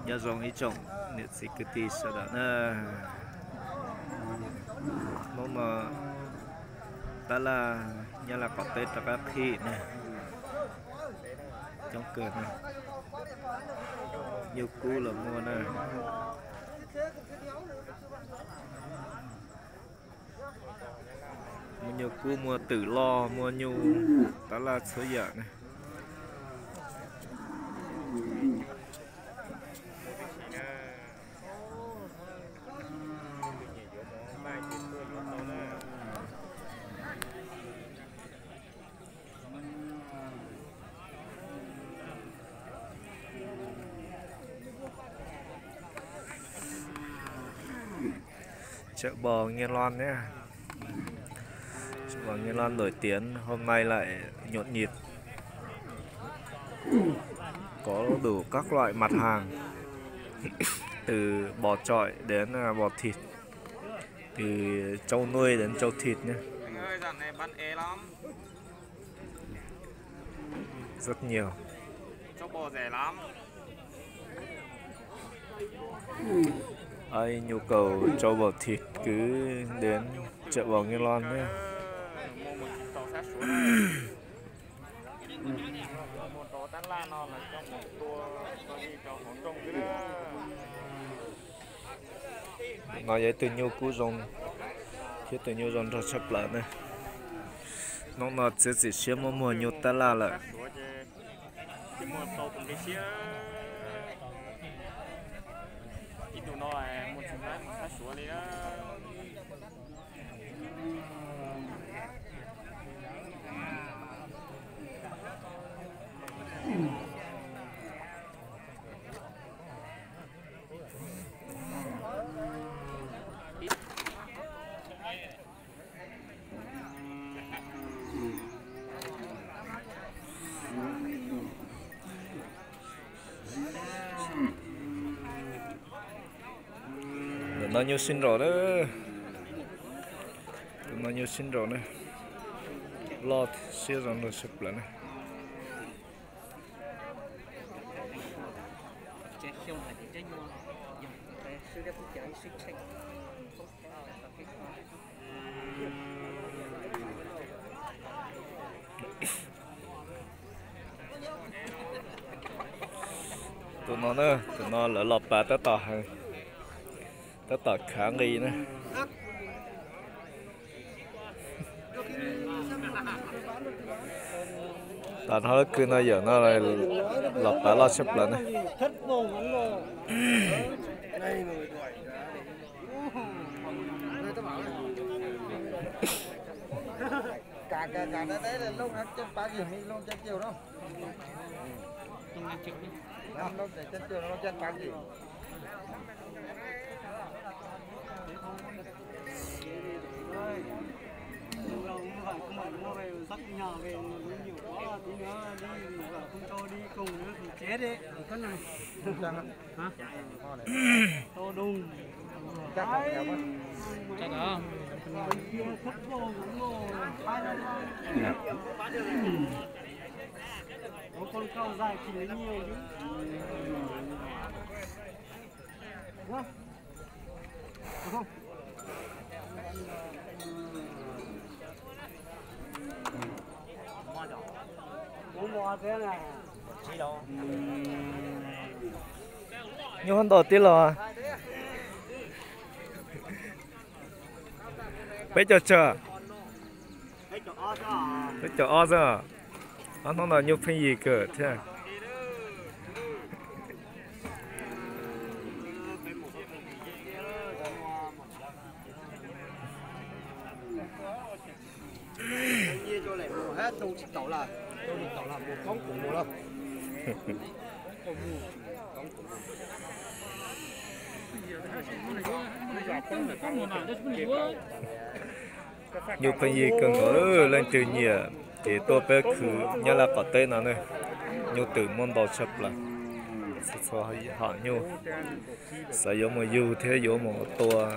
nhà dòng ý trọng nhiệt sĩ cứ tì sợ đó nè nó mà đó là nhà là có tết là các thị nè trong cửa này nhiều cú là mua nè mua nhiều cú mua tử lo mua nhu đó là số giờ này chợ bò Nghe Loan nhé. Chợ bò Nghe Loan nổi tiếng hôm nay lại nhộn nhịp, có đủ các loại mặt hàng từ bò chọi đến bò thịt, từ trâu nuôi đến trâu thịt nhé. Anh ơi, dạo này bán ế lắm, rất nhiều. trâu bò rẻ lắm. Ai nhu cầu trâu bò thịt cứ đến chợ bò Nghe Loan nhé. Mua một tàu sát xuống này. Một tàu tán la nó là trong một tour đi cho Hồng Kông chứ đó. Nói vậy từ nhiều cú rồng, chứ từ nhiều rồng cho sắp lại này. Nó mà chỉ xíu mua nhiều ta la lại. Mua tàu cùng cái xíu. Ít đồ nó là một chúng ta sát xuống đi đó. Nó nhiều xin rồi đó, nó nhiều xin rồi này, lọt xíu rồi nó sụp lại này. Tụi nó nữa, tụi nó lỡ lọp bà tới tỏ hàng. Tất cả khá nghi nữa. Tàn hết cứ nó giờ nó lại lọt bả lo xếp lại này. Cả đấy là lúc chân ba chiều mi luôn chân chiều đâu. Lúc chân chiều nó chân ba chiều. Nó về dắt nhà về nhiều quá tí nữa đi và không cho đi cùng nữa thì chết đấy cái này hả to đùng chắc đó có con cao dài thì lấy nhiều chứ không nhiều hơn đầu tiên là bây giờ chờ bây giờ o giờ nó là nhiều phần gì cơ thế hết đâu chỉ tàu là một con cũng một đâu. nhiều phần gì cần ở lên từ nhỉ thì tôi bé khử như là có tên nào này nhiều từ môn đồ sập là sao họ nhiều sử dụng một du thế dụng một tua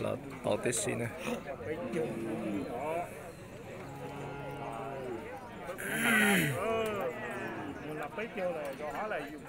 là tàu taxi này bấy chiều là gió lại dùng